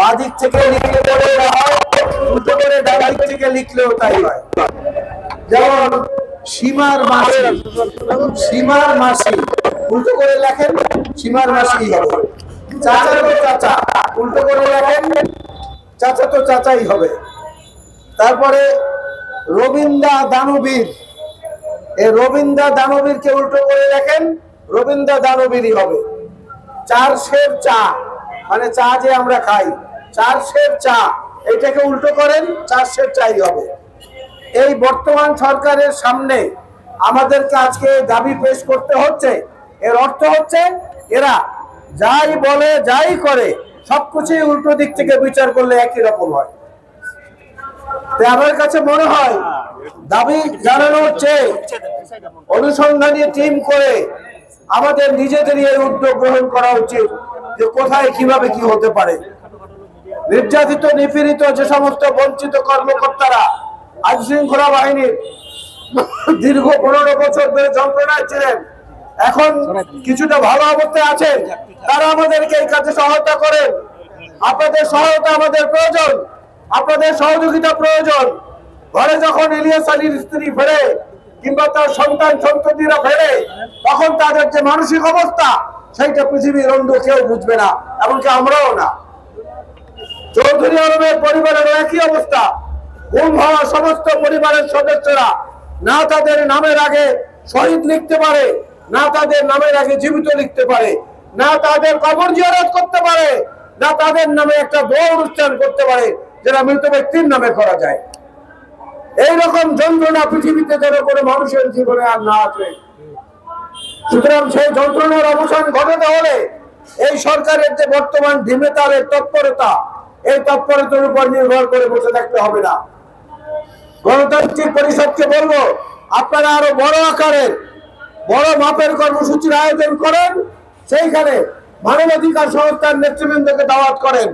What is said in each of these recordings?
বাঁ দিক থেকে লিখলে পরে হয়, উল্টো করে ডান দিক থেকে লিখলেও তাই হয়। যেমন সীমার মাসি, সীমার মাসি উল্টো করে লেখেন সীমার মাসি হবে। চাচা তো চাচা উল্টো করে লেখেন চাচা তো চাচাই হবে। তারপরে রবীন্দ্র দানবীর, এই রবীন্দ্র দানবীরকে উল্টো করে লেখেন রবীন্দ্র দানবীরই হবে। চার সের চা মানে চা যে আমরা খাই, চার সের চা এটাকে উল্টো করেন চার সের চাই হবে। এই বর্তমান সরকারের সামনে আমাদেরকে আজকে দাবি পেশ করতে হচ্ছে। এর অর্থ হচ্ছে এরা যাই বলে যাই করে সবকিছুই উল্টো দিক থেকে বিচার করলে একই রকম হয়। তাই আমার কাছে মনে হয় দাবি জানানোর চেয়ে অনুসন্ধানী টিম করে আমাদের নিজেদেরই এই উদ্যোগ গ্রহণ করা উচিত যে কোথায় কিভাবে কি হতে পারে। নির্যাতিত নিপীড়িত যে সমস্ত বঞ্চিত কর্মকর্তারা আইন শৃঙ্খলা বাহিনীর দীর্ঘ 15 বছর ধরে যন্ত্রণায় ছিলেন, এখন কিছুটা ভালো অবস্থায় আছেন, তারা আমাদেরকে এই কাজে সহায়তা করেন। আপনাদের সহায়তা আমাদের প্রয়োজন, আপনাদের সহযোগিতা প্রয়োজন। ঘরে যখন ইলিয়াস আলীর স্ত্রী ফেরে কিংবা তার সন্তান সন্ততিরা ফেরে, তখন তাদের যে মানসিক অবস্থা সেইটা পৃথিবীর অন্য কেউ বুঝবে না, এমনকি আমরাও না। চৌধুরী আলমের পরিবারের একই অবস্থা। গুম হওয়া সমস্ত পরিবারের সদস্যরা না তাদের নামের আগে শহীদ লিখতে পারে, না তাদের নামের আগে জীবিত লিখতে পারে, না তাদের কবর জিয়ারত করতে পারে, না তাদের নামে একটা দোয়া অনুষ্ঠান করতে পারে যেটা মৃত ব্যক্তির নামে করা যায়। এইরকম যন্ত্রণা পৃথিবীতে যেন কোনো মানুষের জীবনে আর না আসে। সুতরাং সেই যন্ত্রণার অবসান ঘটাতে হলে এই সরকারের যে বর্তমান ঢিমেতালের তৎপরতা, এই তৎপরতার উপর নির্ভর করে বসে থাকতে হবে না। গণতান্ত্রিক পরিষদকে বলবো, আপনারা আরো বড় আকারের বড় মাপের কর্মসূচির আয়োজন করেন, সেইখানে মানবাধিকার সংস্থার নেতৃবৃন্দকে দাওয়াত করেন।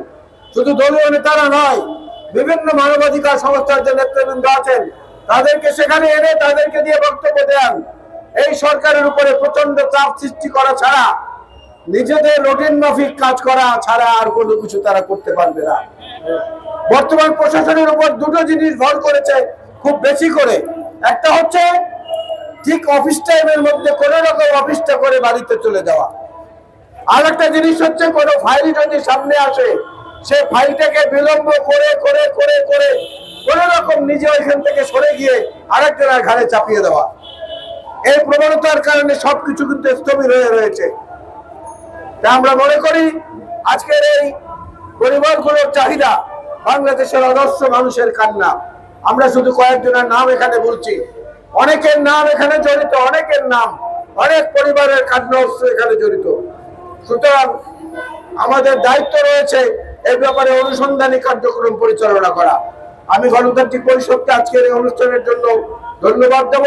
শুধু দলীয় নেতারা নয়, বিভিন্ন মানবাধিকার সংস্থার যে নেতৃবৃন্দ আছেন তাদেরকে সেখানে এনে তাদেরকে দিয়ে বক্তব্য দেন। এই সরকারের উপরে প্রচন্ড চাপ সৃষ্টি করা ছাড়া, নিজেদের রুটিন মাফিক কাজ করা ছাড়া আর কোনো কিছু তারা করতে পারবে না। বর্তমান প্রশাসনের উপর দুটো জিনিস ভর করেছে খুব বেশি করে। একটা হচ্ছে ঠিক অফিস টাইমের মধ্যে কোনো রকম অফিসটা করে বাড়িতে চলে যাওয়া। আর একটা জিনিস হচ্ছে কোনো ফাইল যদি সামনে আসে সেই ফাইলটাকে বিলম্ব করে করে করে করে কোন রকম নিজে ওইখান থেকে সরে গিয়ে আরেকজনের ঘাড়ে চাপিয়ে দেওয়া। এই প্রবণতার কারণে সবকিছু কিন্তু স্থবির হয়ে রয়েছে। তা আমরা মনে করি আজকের এই পরিবারগুলোর চাহিদা বাংলাদেশের অজস্র মানুষের কান্না। আমরা শুধু কয়েকজনের নাম এখানে বলছি, অনেকের নাম এখানে জড়িত, অনেকের নাম, অনেক পরিবারের কান্না এখানে জড়িত। সুতরাং আমাদের দায়িত্ব রয়েছে এই ব্যাপারে অনুসন্ধানী কার্যক্রম পরিচালনা করা। আমি গণতান্ত্রিক পরিষদকে আজকের এই অনুষ্ঠানের জন্য ধন্যবাদ দেব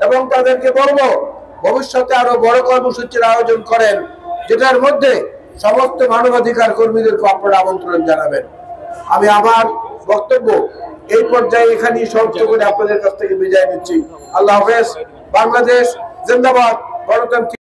এবং তাদেরকে বলবো ভবিষ্যতে আরো বড় কর্মসূচির আয়োজন করেন, যেটার মধ্যে সমস্ত মানবাধিকার কর্মীদেরকে আপনারা আমন্ত্রণ জানাবেন। আমি আমার বক্তব্য এই পর্যায়ে এখানেই সমাপ্ত করে আপনাদের কাছ থেকে বিদায় নিচ্ছি। আল্লাহ হাফেজ। বাংলাদেশ জিন্দাবাদ। গণতান্ত্রিক